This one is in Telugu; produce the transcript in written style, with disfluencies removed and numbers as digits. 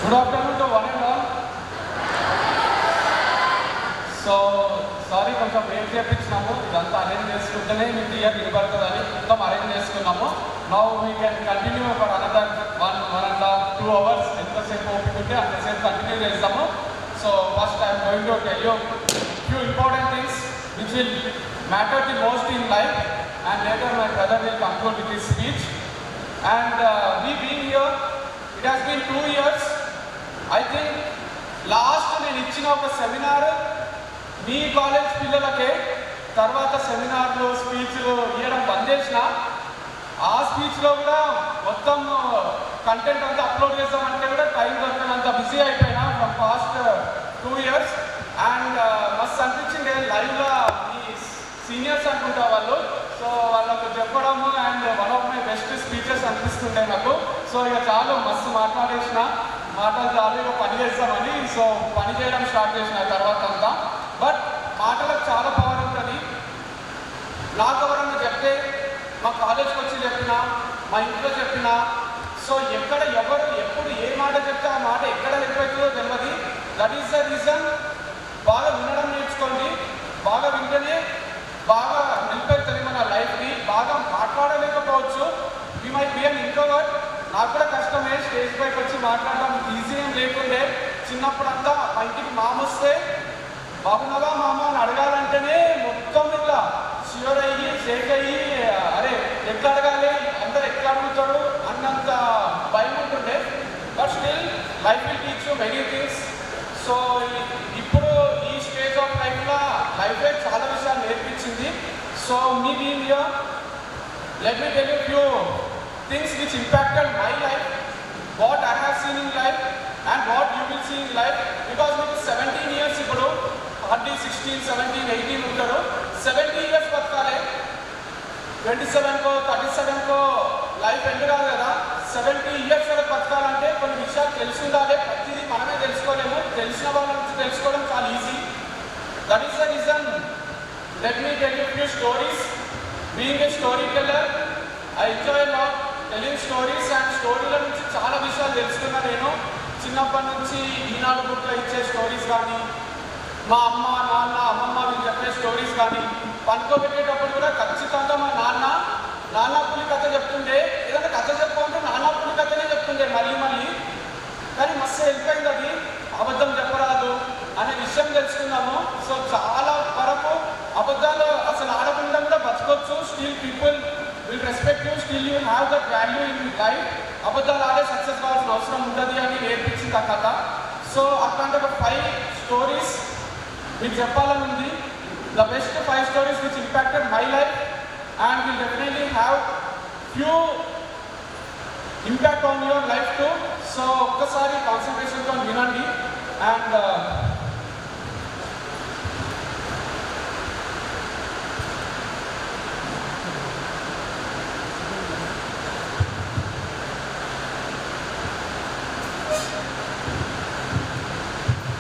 Good afternoon to one and all. So sorry కొంచెం ఏం చేయించినాము, ఇదంతా అరేంజ్ చేసుకుంటేనే మీకు క్లియర్ వినపడుతుందని మొత్తం అరేంజ్ చేసుకున్నాము. Now we can continue for another 1.5-2 hours. ఎంతసేపు ఓపిక ఉంటే అంతసేపు కంటిన్యూ చేస్తాము. So first I'm going to tell you few important things which will matter the most in life, and later my brother will conclude with his speech. And we been here, it has been 2 years. I think last నేను ఇచ్చిన ఒక సెమినార్ మీ కాలేజ్ పిల్లలకే, తర్వాత సెమినార్లు స్పీచ్లు ఇవ్వడం బంద్ చేసిన. ఆ స్పీచ్లో కూడా మొత్తం కంటెంట్ అంతా అప్లోడ్ చేద్దామంటే కూడా టైం దొరికినంత బిజీ అయిపోయినా ఫ్రమ్ పాస్ట్ 2 years. అండ్ మస్తు అనిపించింది లైవ్లో మీ సీనియర్స్ అనుకుంటా వాళ్ళు, సో వాళ్ళకు చెప్పడము and one of my best speeches అనిపిస్తుంటాయి నాకు. సో ఇక చాలు మస్తు మాటలు చాలు, ఇక పని చేస్తామని సో పని చేయడం స్టార్ట్ చేసిన తర్వాత అంతా. బట్ మాటలకు చాలా పవర్ ఉంటుంది. నాకు ఎవరన్నా చెప్తే, మా కాలేజ్కి వచ్చి చెప్పినా, మా ఇంట్లో చెప్పినా, సో ఎక్కడ ఎవరు ఎప్పుడు ఏ మాట చెప్తే ఆ మాట ఎక్కడ వెళ్ళిపోతుందో తెలియదు. That is the reason. బాగా వినడం నేర్చుకోండి. బాగా వింటేనే బాగా నిలిపెడుతుంది మన లైఫ్ని. బాగా మాట్లాడలేకపోవచ్చు. We may be an introvert. నాకు కూడా కష్టమే స్టేజ్ పైకి వచ్చి మాట్లాడడం ఈజీ ఏం లేకుండే. చిన్నప్పుడంతా మా ఇంటికి మామ వస్తే బాగున్నావా మామ అని అడగాలంటేనే మొత్తం ఇట్లా ష్యూర్ అయ్యి షేక్ అయ్యి, అరే ఎట్లా అడగాలి, అందరు ఎట్లా అడుగుతాడు అన్నంత భయం ఉంటుండే. But still life will teach you many things. So ఇప్పుడు ఈ స్టేజ్ ఆఫ్ లైఫ్లో లైఫే చాలా విషయాలు నేర్పించింది. So me being here, let me tell you few things which impacted my life, what I have seen in life and what you will see in life. Because మీకు 17 years ఇప్పుడు హార్డ్లీ 16, 17, 18 ఉంటారు. 70 years బతకాలి. 27కో 37కో లైఫ్ ఎండ్ కాదు కదా. 70 years వరకు బతకాలంటే కొన్ని విషయాలు తెలిసి ఉండాలి. ప్రతిదీ మనమే తెలుసుకోలేము. తెలిసిన వాళ్ళ నుంచి తెలుసుకోవడం చాలా easy. That is the reason. Let me tell you few stories. Being a story teller, I enjoy lot telling stories. And స్టోరీల నుంచి చాలా విషయాలు తెలుసుకున్నా నేను. చిన్నప్పటి నుంచి ఈనాడు బుక్లో ఇచ్చే స్టోరీస్ కానీ, మా అమ్మ నాన్న అమ్మమ్మ వీళ్ళు చెప్పే స్టోరీస్ కానీ, పనుకోబెట్టేటప్పుడు కూడా ఖచ్చితంగా మా నాన్న పులి కథ చెప్తుండే. ఏదైనా కథ చెప్పుకుంటే నాన్న పులి కథనే చెప్తుండే మళ్ళీ. కానీ మస్తు హెల్ప్ అయింది అది. అబద్ధం చెప్పరాదు అనే విషయం తెలుసుకున్నాము. సో చాలా వరకు అబద్ధాలు అసలు ఆడకుండా కూడా బతకొచ్చు. Still people will respect you, still you have that value in life. అబద్ధాలు ఆడే సక్సెస్ కావాల్సిన అవసరం ఉంటుంది అని నేర్పించింది ఆ కథ. సో అట్లాంటి ఒక 5 స్టోరీస్ మీకు చెప్పాలని ఉంది. The best 5 stories which impacted my life and will definitely have few impact on your life to. So ఒక్కసారి కాన్సన్ట్రేషన్తో వినండి. అండ్